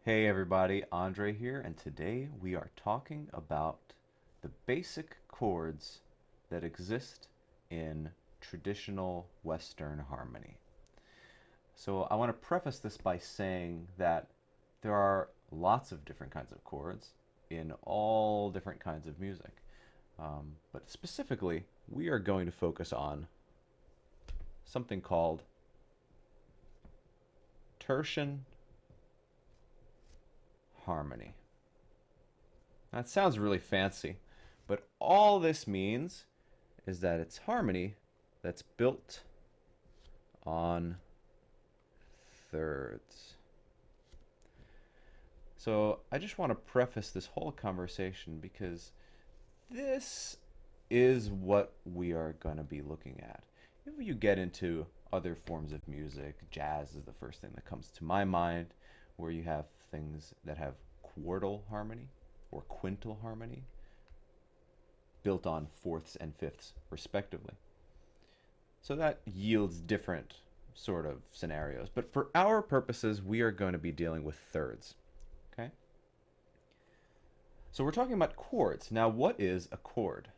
Hey everybody, Andre here, and today we are talking about the basic chords that exist in traditional Western harmony. So I want to preface this by saying that there are lots of different kinds of chords in all different kinds of music. But specifically, we are going to focus on something called tertian harmony. That sounds really fancy, but all this means is that it's harmony that's built on thirds. So I just want to preface this whole conversation because this is what we are going to be looking at. If you get into other forms of music, jazz is the first thing that comes to my mind, where you have things that have quartal harmony or quintal harmony built on fourths and fifths respectively. So that yields different sort of scenarios. But for our purposes, we are going to be dealing with thirds. Okay? So we're talking about chords. Now, what is a chord?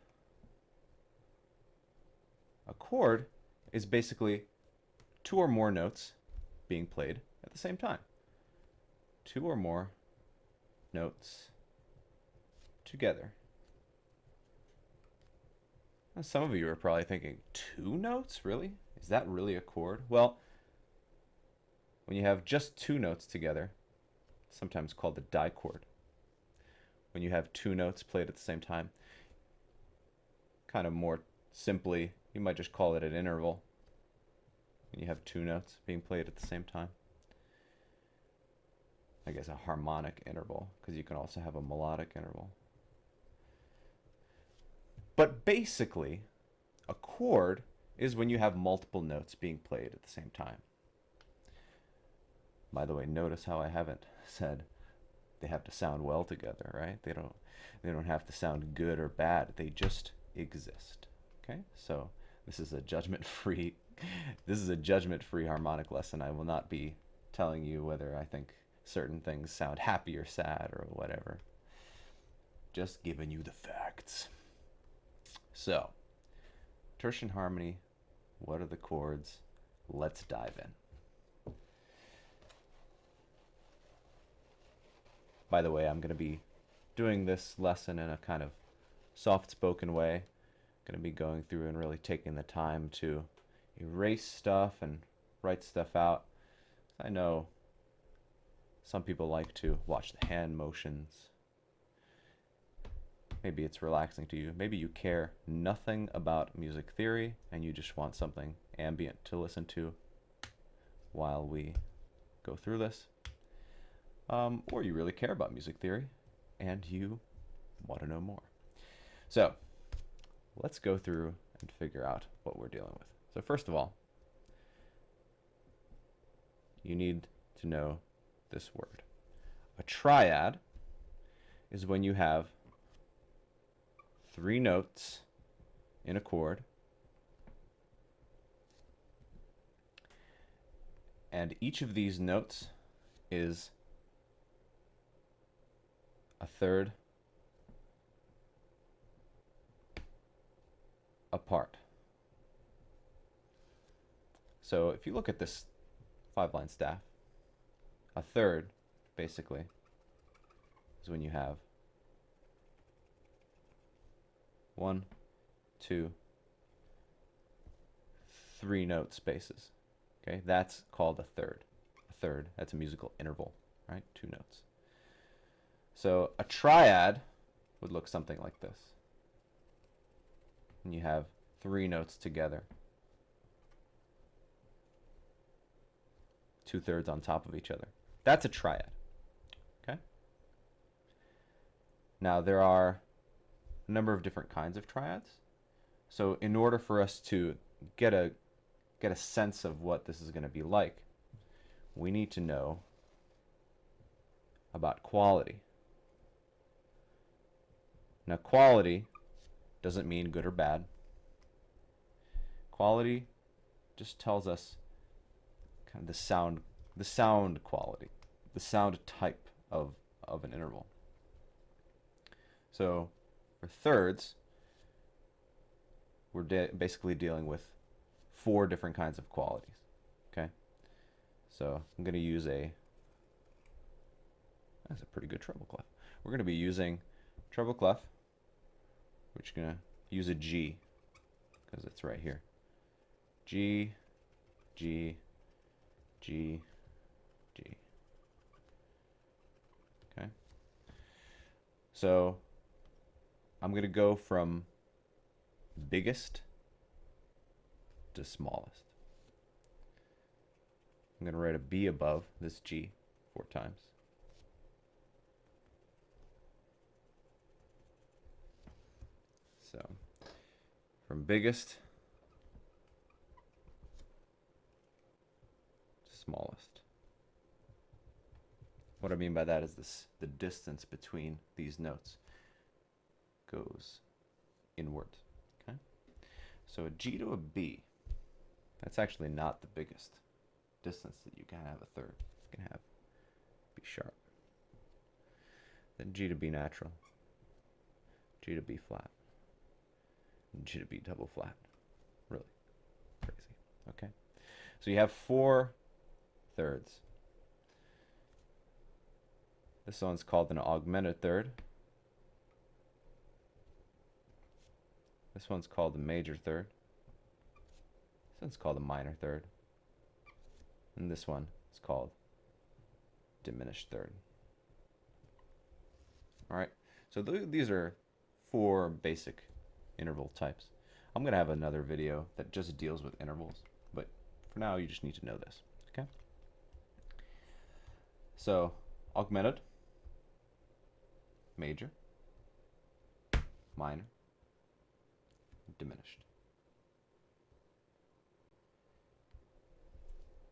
A chord is basically two or more notes being played at the same time. Two or more notes together. Now, some of you are probably thinking, two notes? Really? Is that really a chord? Well, when you have just two notes together, sometimes called the dichord. When you have two notes played at the same time, kind of more simply, you might just call it an interval. When you have two notes being played at the same time. I guess a harmonic interval, because you can also have a melodic interval. But basically, a chord is when you have multiple notes being played at the same time. By the way, notice how I haven't said they have to sound well together, right? They don't have to sound good or bad. They just exist. Okay? So this is a judgment-free harmonic lesson. I will not be telling you whether I think certain things sound happy or sad or whatever. Just giving you the facts. So, tertian harmony, what are the chords? Let's dive in. By the way, I'm going to be doing this lesson in a kind of soft-spoken way. Going to be going through and really taking the time to erase stuff and write stuff out. I know some people like to watch the hand motions. Maybe it's relaxing to you. Maybe you care nothing about music theory and you just want something ambient to listen to while we go through this. Or you really care about music theory and you want to know more. So let's go through and figure out what we're dealing with. So first of all, you need to know this word. A triad is when you have three notes in a chord, and each of these notes is a third apart. So if you look at this 5-line staff, a third basically is when you have 1, 2, 3 note spaces. Okay, that's called a third. A third, that's a musical interval, right? 2 notes. So a triad would look something like this. And you have 3 notes together. 2/3 on top of each other. That's a triad. Okay? Now there are a number of different kinds of triads. So in order for us to get a sense of what this is going to be like, we need to know about quality. Now quality doesn't mean good or bad. Quality just tells us kind of the sound quality, the sound type of an interval. So for thirds, we're basically dealing with 4 different kinds of qualities. Okay, so I'm going to use that's a pretty good treble clef. We're going to be using treble clef, which is going to use a G because it's right here. G, G, G, G. Okay. So I'm going to go from biggest to smallest. I'm going to write a B above this G 4 times. So from biggest to smallest. What I mean by that is the distance between these notes goes inward. Okay? So a G to a B, that's actually not the biggest distance that you can have a third. You can have B sharp. Then G to B natural. G to B flat. And G to B double flat. Really crazy. Okay? So you have 4 thirds. This one's called an augmented third. This one's called a major third. This one's called a minor third. And this one is called diminished third. Alright, so these are 4 basic interval types. I'm going to have another video that just deals with intervals, but for now you just need to know this. Okay? So, augmented, major, minor, diminished.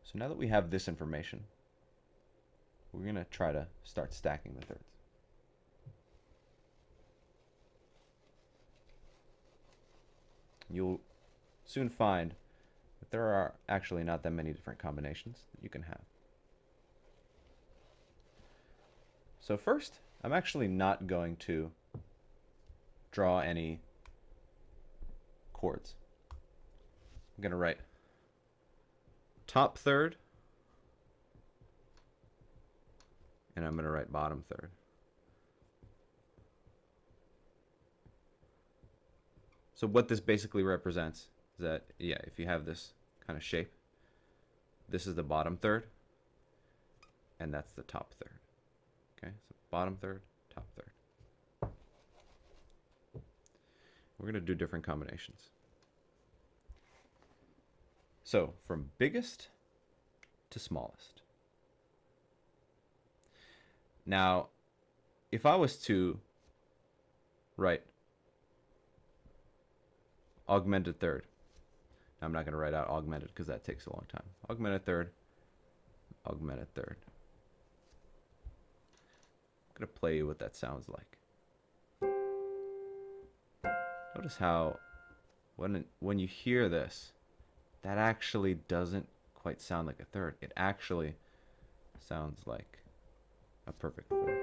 So now that we have this information, we're going to try to start stacking the thirds. You'll soon find that there are actually not that many different combinations that you can have. So first, I'm actually not going to draw any chords. I'm going to write top third, and I'm going to write bottom third. So what this basically represents is that, yeah, if you have this kind of shape, this is the bottom third, and that's the top third. Okay, so bottom third, top third. We're going to do different combinations. So from biggest to smallest. Now, if I was to write augmented third, I'm not going to write out augmented because that takes a long time. Augmented third, augmented third. I'm going to play you what that sounds like. Notice how when you hear this, that actually doesn't quite sound like a third. It actually sounds like a perfect 4.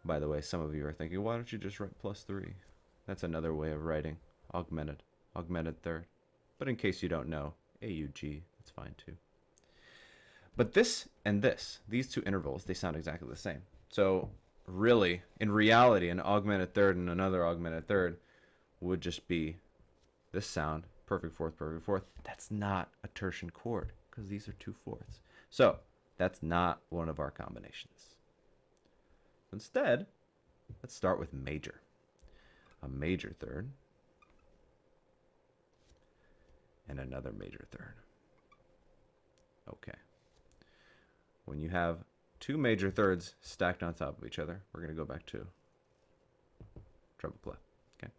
By the way, some of you are thinking, why don't you just write +3? That's another way of writing augmented third. But in case you don't know, AUG, that's fine too. But this and this, these 2 intervals, they sound exactly the same. So really, in reality, an augmented third and another augmented third would just be this sound, perfect 4th, perfect 4th. That's not a tertian chord because these are 2 4ths. So that's not one of our combinations. Instead, let's start with major. A major third and another major third. Okay. When you have 2 major thirds stacked on top of each other, we're going to go back to treble clef. Okay.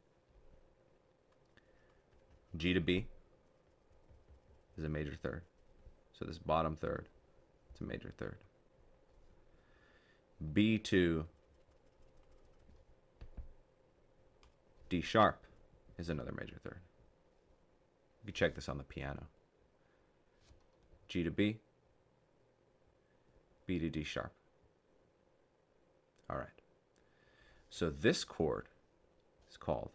G to B is a major third. So this bottom third, it's a major third. B to D sharp is another major third. You can check this on the piano. G to B, B to D sharp. All right. So this chord is called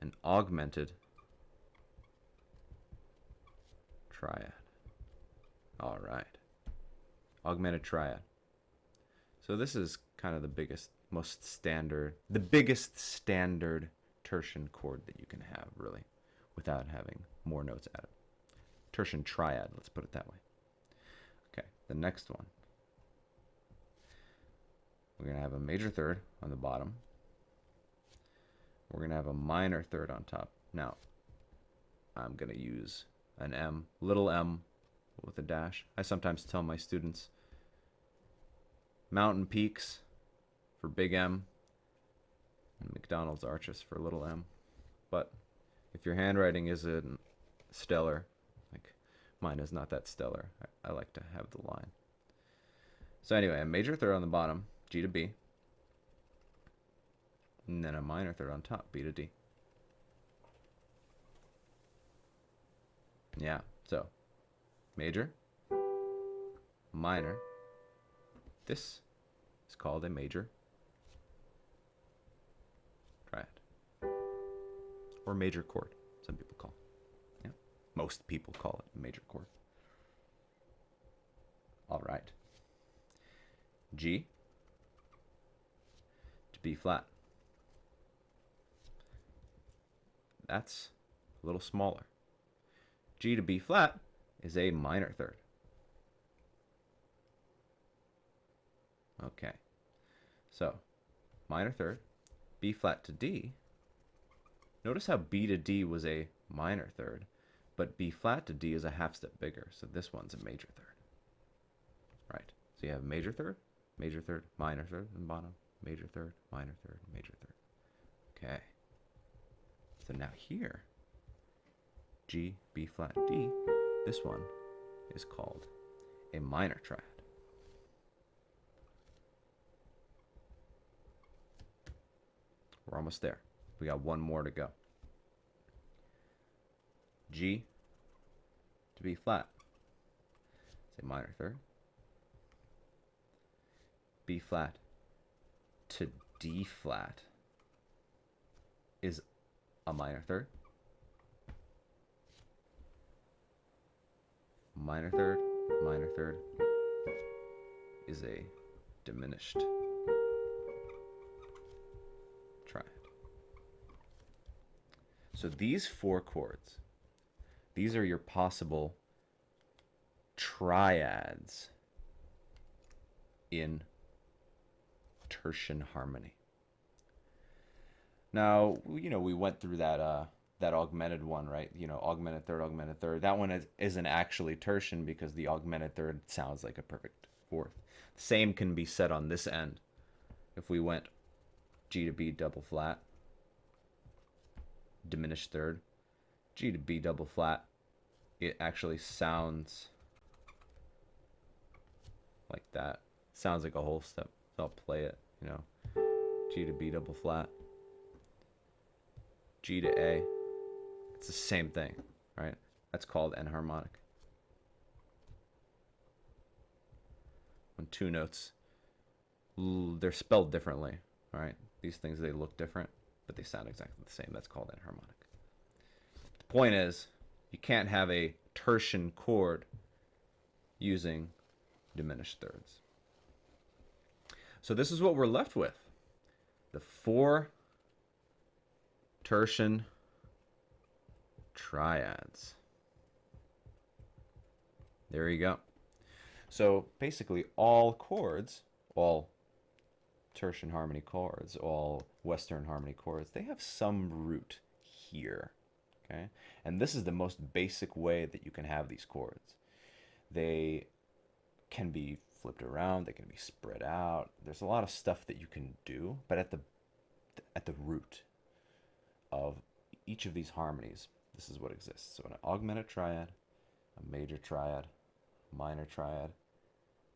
an augmented triad. All right. Augmented triad. So this is kind of the biggest standard tertian chord that you can have, really, without having more notes added. Tertian triad, let's put it that way. Okay, the next one. We're going to have a major third on the bottom. We're going to have a minor third on top. Now, I'm going to use an M, little m with a dash. I sometimes tell my students mountain peaks for big M and McDonald's arches for little m. But if your handwriting isn't stellar, like mine is not that stellar, I like to have the line. So anyway, a major third on the bottom, G to B, and then a minor third on top, B to D. Yeah, so major, minor. This is called a major triad, or major chord, some people call it. Yeah, most people call it a major chord. All right. G to B flat. That's a little smaller. G to B flat is a minor third. Okay, so minor third, B flat to D. Notice how B to D was a minor third, but B flat to D is a half step bigger, so this one's a major third. Right, so you have major third, minor third, and bottom, major third, minor third, major third. Okay, so now here, G, B flat, D, this one is called a minor triad. We're almost there. We got one more to go. G to B flat. It's a minor third. B flat to D flat is a minor third. Minor third is a diminished triad. So these four chords, these are your possible triads in tertian harmony. Now, you know, we went through that that augmented one, right? You know, augmented third. That one isn't actually tertian because the augmented third sounds like a perfect fourth. Same can be said on this end. If we went G to B double flat, diminished third, G to B double flat, it actually sounds like that. Sounds like a whole step. So I'll play it, you know. G to B double flat, G to A. It's the same thing, right? That's called enharmonic. When two notes, they're spelled differently, right? These things, they look different, but they sound exactly the same. That's called enharmonic. The point is, you can't have a tertian chord using diminished thirds. So this is what we're left with. The four tertian triads. There you go. So basically all chords, all tertian harmony chords, all Western harmony chords, they have some root here. Okay? And this is the most basic way that you can have these chords. They can be flipped around, they can be spread out. There's a lot of stuff that you can do, but at the root of each of these harmonies, this is what exists. So an augmented triad, a major triad, minor triad,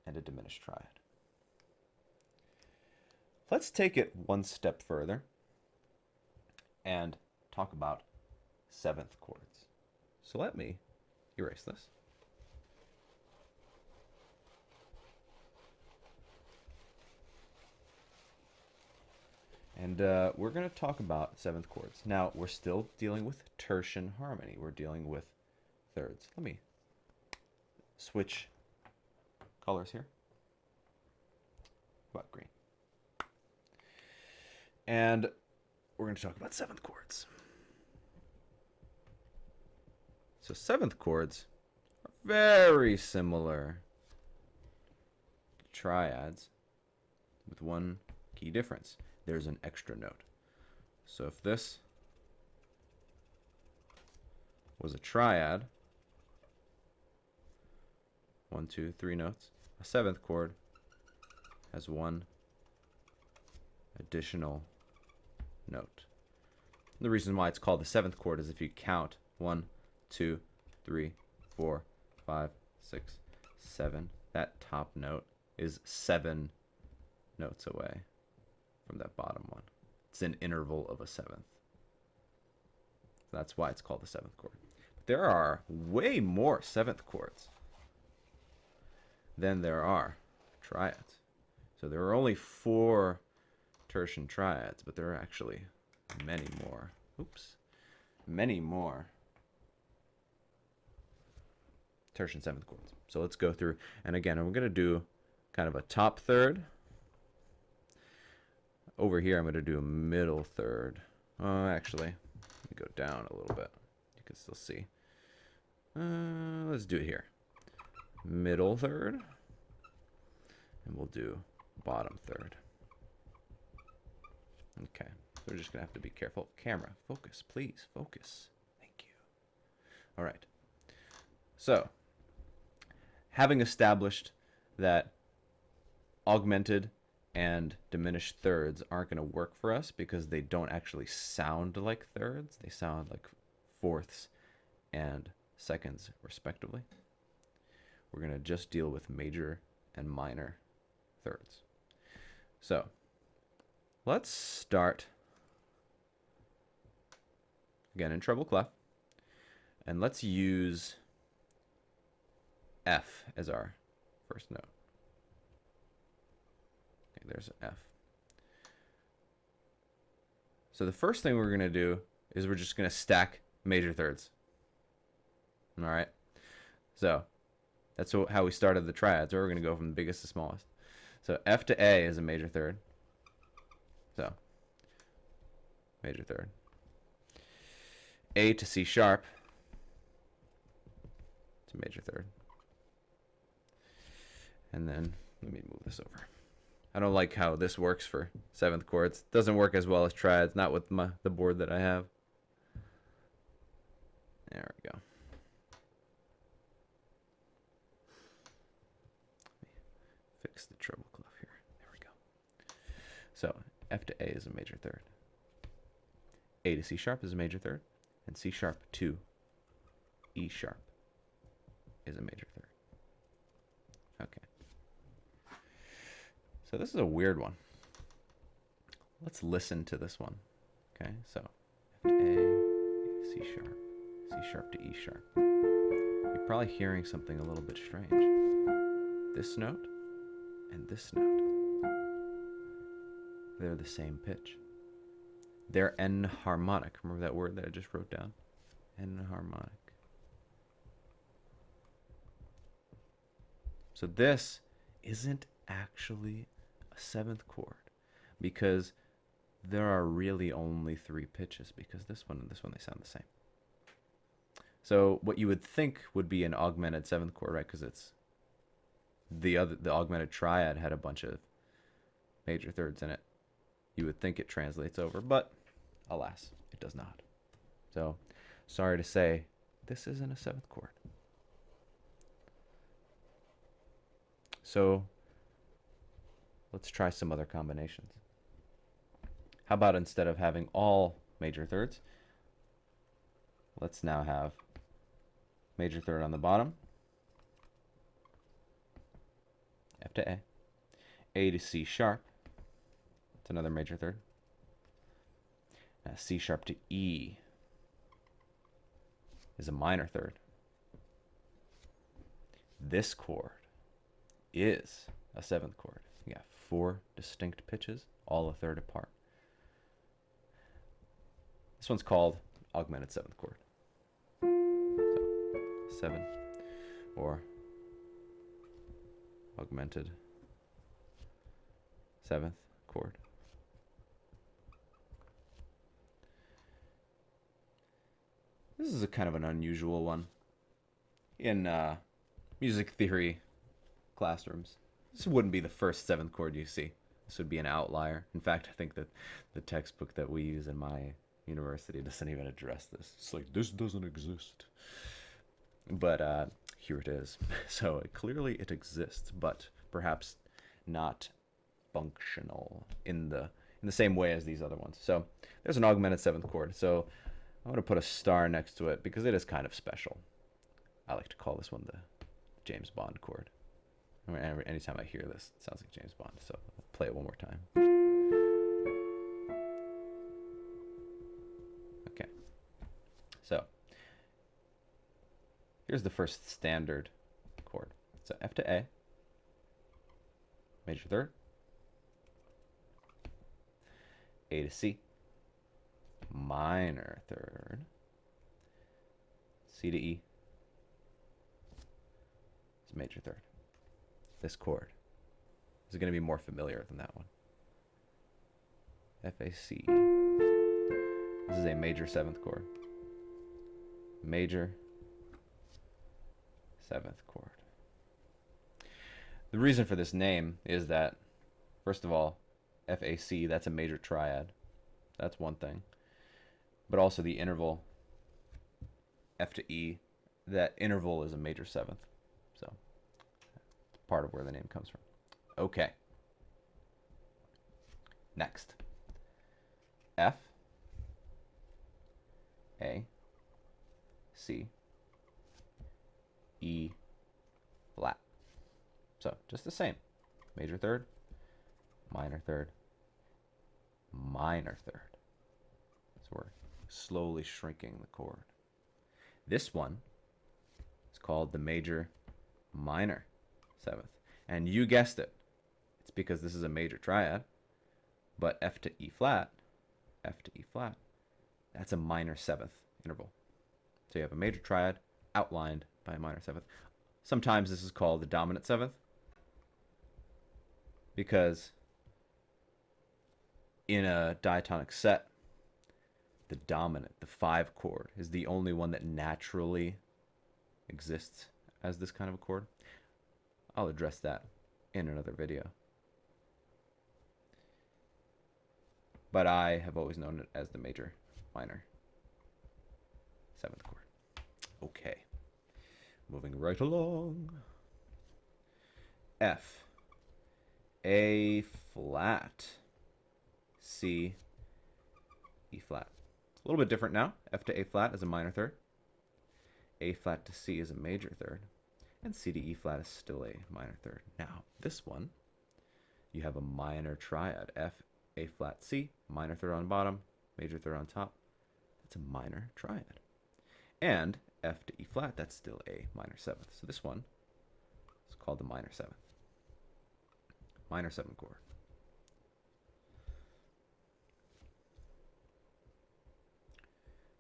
and a diminished triad. Let's take it one step further and talk about seventh chords. So let me erase this. And we're going to talk about seventh chords. Now, we're still dealing with tertian harmony. We're dealing with thirds. Let me switch colors here. What, green? And we're going to talk about seventh chords. So seventh chords are very similar to triads with one key difference. There's an extra note. So if this was a triad, 1, 2, 3 notes, a seventh chord has one additional note. The reason why it's called the seventh chord is if you count 1, 2, 3, 4, 5, 6, 7, that top note is 7 notes away from that bottom one. It's an interval of a seventh. That's why it's called the seventh chord. There are way more seventh chords than there are triads. So there are only 4 tertian triads, but there are actually many more. Oops. Many more tertian seventh chords. So let's go through. And again, I'm going to do kind of a top third. Over here, I'm going to do a middle third. Actually, let me go down a little bit. You can still see. Let's do it here. Middle third. And we'll do bottom third. Okay. So we're just going to have to be careful. Camera, focus, please. Focus. Thank you. All right. So, having established that augmented and diminished thirds aren't going to work for us because they don't actually sound like thirds. They sound like fourths and seconds, respectively. We're going to just deal with major and minor thirds. So, let's start again in treble clef. And let's use F as our first note. Okay, there's an F. So the first thing we're going to do is we're just going to stack major thirds. All right. So that's how we started the triads. Or we're going to go from the biggest to smallest. So F to A is a major third. So major third. A to C sharp. It's a major third. And then let me move this over. I don't like how this works for seventh chords. It doesn't work as well as triads, not with the board that I have. There we go. Fix the treble clef here. There we go. So F to A is a major third. A to C sharp is a major third. And C sharp to E sharp is a major third. Okay. So this is a weird one. Let's listen to this one. Okay, so F to A, C sharp to E sharp. You're probably hearing something a little bit strange. This note and this note, they're the same pitch. They're enharmonic. Remember that word that I just wrote down? Enharmonic. So this isn't actually a seventh chord because there are really only 3 pitches because this one and this one, they sound the same. So what you would think would be an augmented seventh chord, right? Because it's the augmented triad had a bunch of major thirds in it. You would think it translates over, but alas, it does not. So sorry to say, this isn't a seventh chord. So let's try some other combinations. How about instead of having all major thirds, let's now have major third on the bottom, F to A to C sharp, it's another major third, C sharp to E is a minor third. This chord is a seventh chord. You got 4 distinct pitches, all a third apart. This one's called Augmented 7th chord. So 7 or Augmented 7th chord. This is a kind of an unusual one in music theory classrooms. This wouldn't be the first 7th chord you see. This would be an outlier. In fact, I think that the textbook that we use in my university doesn't even address this. It's like, this doesn't exist. But here it is. So clearly it exists, but perhaps not functional in the same way as these other ones. So there's an augmented 7th chord. So I'm going to put a star next to it because it is kind of special. I like to call this one the James Bond chord. I mean, anytime I hear this, it sounds like James Bond. So I'll play it one more time. Okay. So here's the first standard chord. So F to A, major 3rd, A to C, minor 3rd, C to E, it's major 3rd. This chord is going to be more familiar than that one. F, A, C. This is a major 7th chord. Major 7th chord. The reason for this name is that, first of all, F, A, C, that's a major triad. That's one thing. But also the interval F to E, that interval is a major 7th. So it's part of where the name comes from. Okay. Next. F, A, C, E, flat. So just the same. Major 3rd, minor 3rd, minor 3rd. So we're slowly shrinking the chord. This one is called the major minor 7th. And you guessed it. It's because this is a major triad. But F to E flat, that's a minor 7th interval. So you have a major triad outlined by a minor 7th. Sometimes this is called the dominant 7th because in a diatonic set, the dominant, the 5 chord, is the only one that naturally exists as this kind of a chord. I'll address that in another video. But I have always known it as the major minor 7th chord. Okay. Moving right along. F, A flat, C, E flat. A little bit different now. F to A flat is a minor 3rd. A flat to C is a major 3rd. And C to E flat is still a minor 3rd. Now, this one, you have a minor triad. F, A flat, C, minor 3rd on bottom, major 3rd on top. That's a minor triad. And F to E flat, that's still a minor 7th. So this one is called the minor 7th. Minor 7 chord.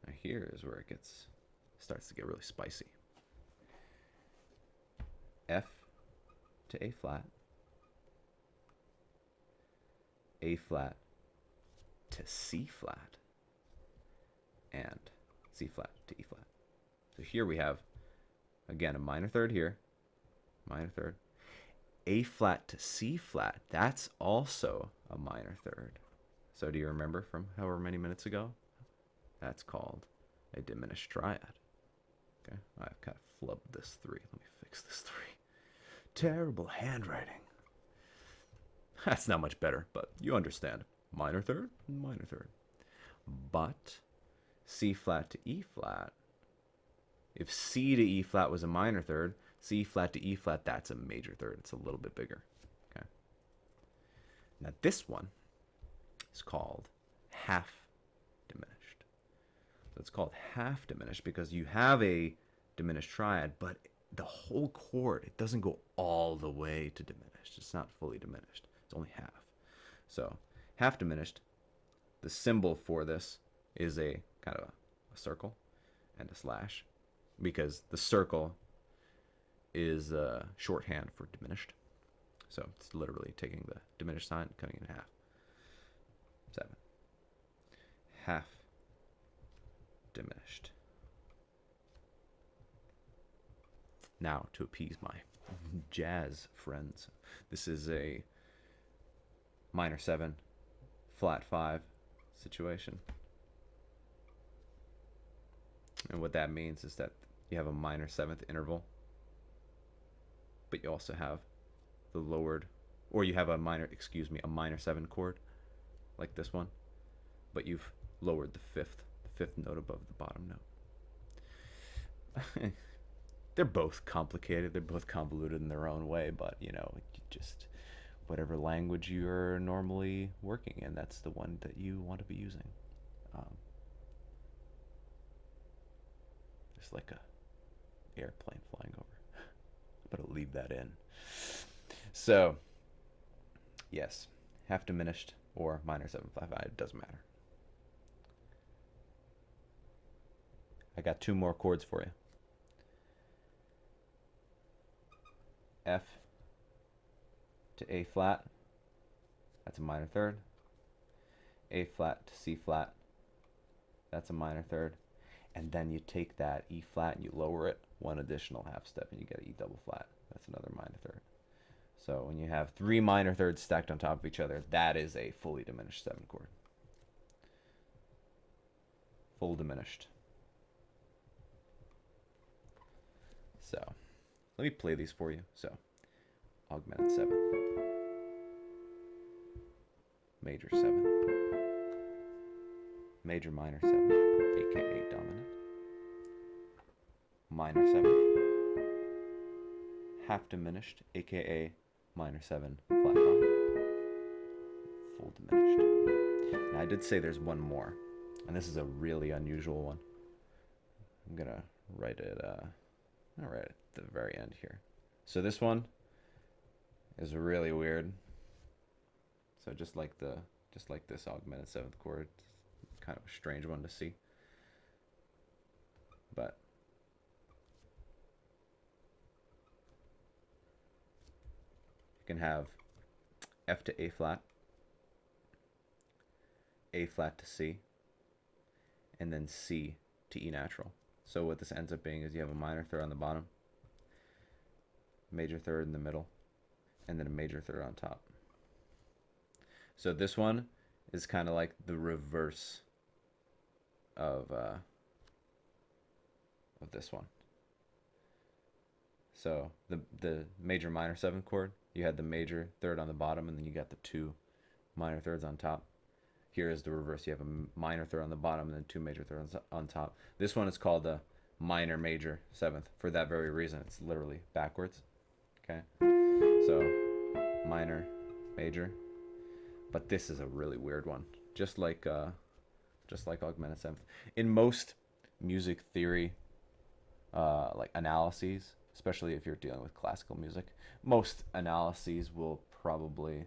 Now here is where it starts to get really spicy. F to A flat to C flat, and C flat to E flat. So here we have, again, a minor 3rd here, minor 3rd. A flat to C flat, that's also a minor 3rd. So do you remember from however many minutes ago? That's called a diminished triad. Okay, I've kind of flubbed this 3. Let me fix this 3. Terrible handwriting. That's not much better, but you understand. Minor 3rd, minor 3rd. But C flat to E flat, if C to E flat was a minor 3rd, C flat to E flat, that's a major 3rd. It's a little bit bigger. Okay. Now this one is called half diminished. So it's called half diminished because you have a diminished triad, but the whole chord, it doesn't go all the way to diminished. It's not fully diminished. It's only half. So half diminished, the symbol for this is a kind of a circle and a slash, because the circle is shorthand for diminished. So it's literally taking the diminished sign, cutting it in half. 7. Half diminished. Now, to appease my jazz friends, this is a minor 7, flat 5 situation. And what that means is that you have a minor 7th interval, but you also have the lowered, or you have a minor 7 chord, like this one, but you've lowered the fifth note above the bottom note. They're both complicated, they're both convoluted in their own way, but you know, just whatever language you're normally working in, that's the one that you want to be using. Just like a airplane flying over. But I'll leave that in. So, yes, half diminished or minor 7 flat 5, it doesn't matter. I got 2 more chords for you. F to A flat, that's a minor 3rd. A flat to C flat, that's a minor 3rd. And then you take that E flat and you lower it 1 additional half step and you get E double flat. That's another minor 3rd. So when you have 3 minor 3rds stacked on top of each other, that is a fully diminished 7 chord. Full diminished. So let me play these for you. So augmented 7, major 7, major minor 7, aka dominant, minor 7, half diminished, aka minor 7 flat 5, full diminished. Now I did say there's one more, and this is a really unusual one. I'm gonna write it right at the very end here. So this one is really weird. So just like this augmented 7th chord, it's kind of a strange one to see. But you can have F to A flat to C, and then C to E natural. So what this ends up being is you have a minor 3rd on the bottom, major 3rd in the middle, and then a major 3rd on top. So this one is kind of like the reverse of this one. So the major minor 7th chord, you had the major 3rd on the bottom, and then you got the 2 minor 3rds on top. Here is the reverse. You have a minor 3rd on the bottom and then 2 major 3rds on top. This one is called a minor major 7th for that very reason. It's literally backwards. Okay, so minor, major, but this is a really weird one. Just like augmented 7th. In most music theory, like analyses, especially if you're dealing with classical music, most analyses will probably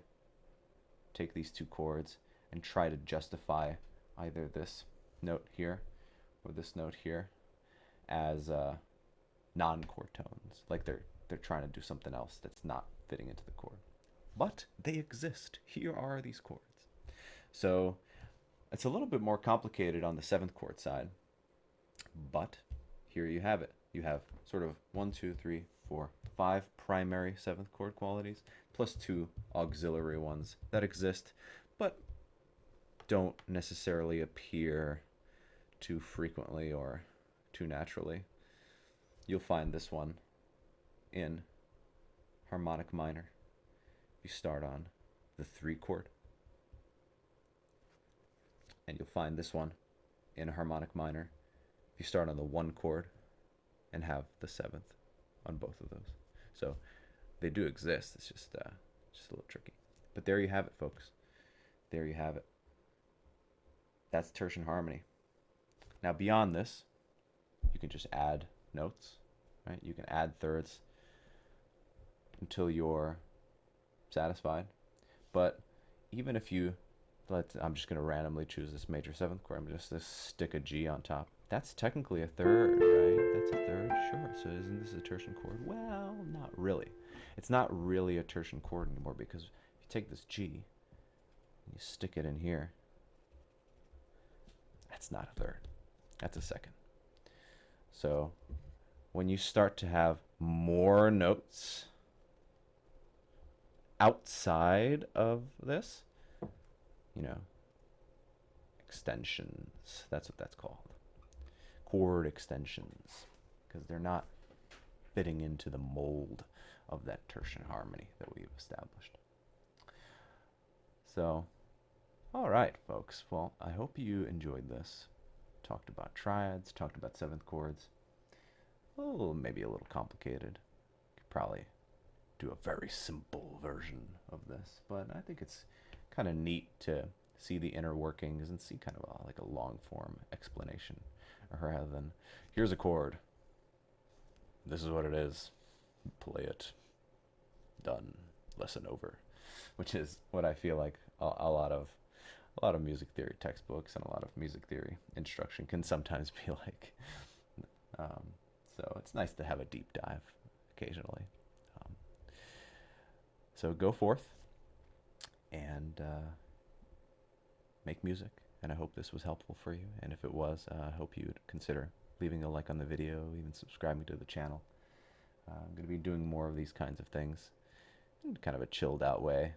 take these 2 chords and try to justify either this note here or this note here as non-chord tones, like they're trying to do something else that's not fitting into the chord. But they exist. Here are these chords. So it's a little bit more complicated on the 7th chord side, but here you have it. You have sort of 1, 2, 3, 4, 5 primary 7th chord qualities, plus 2 auxiliary ones that exist, but don't necessarily appear too frequently or too naturally. You'll find this one in harmonic minor. You start on the 3 chord, and you'll find this one in harmonic minor. You start on the 1 chord and have the 7th on both of those. So they do exist. It's just a little tricky. But there you have it, folks. There you have it. That's tertian harmony. Now beyond this, you can just add notes, right? You can add thirds until you're satisfied. But even if you I'm just going to randomly choose this major seventh chord. I'm just going to stick a G on top. That's technically a third, right? That's a third, sure. So isn't this a tertian chord? Well, not really. It's not really a tertian chord anymore, because if you take this G and you stick it in here, that's not a third. That's a second. So when you start to have more notes outside of this, you know, extensions, that's what that's called. Chord extensions, because they're not fitting into the mold of that tertian harmony that we've established. So, all right, folks. Well, I hope you enjoyed this. Talked about triads, talked about seventh chords. Oh, maybe a little complicated. Could probably do a very simple version of this, but I think it's kind of neat to see the inner workings and see kind of like a long form explanation, rather than here's a chord, this is what it is, play it, done, lesson over, which is what I feel like a lot of music theory textbooks and a lot of music theory instruction can sometimes be like. So it's nice to have a deep dive occasionally. So go forth and make music. And I hope this was helpful for you. And if it was, I hope you would consider leaving a like on the video, even subscribing to the channel. I'm going to be doing more of these kinds of things in kind of a chilled out way.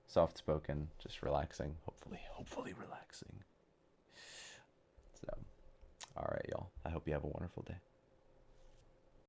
Soft spoken, just relaxing. Hopefully relaxing. So, all right, y'all. I hope you have a wonderful day.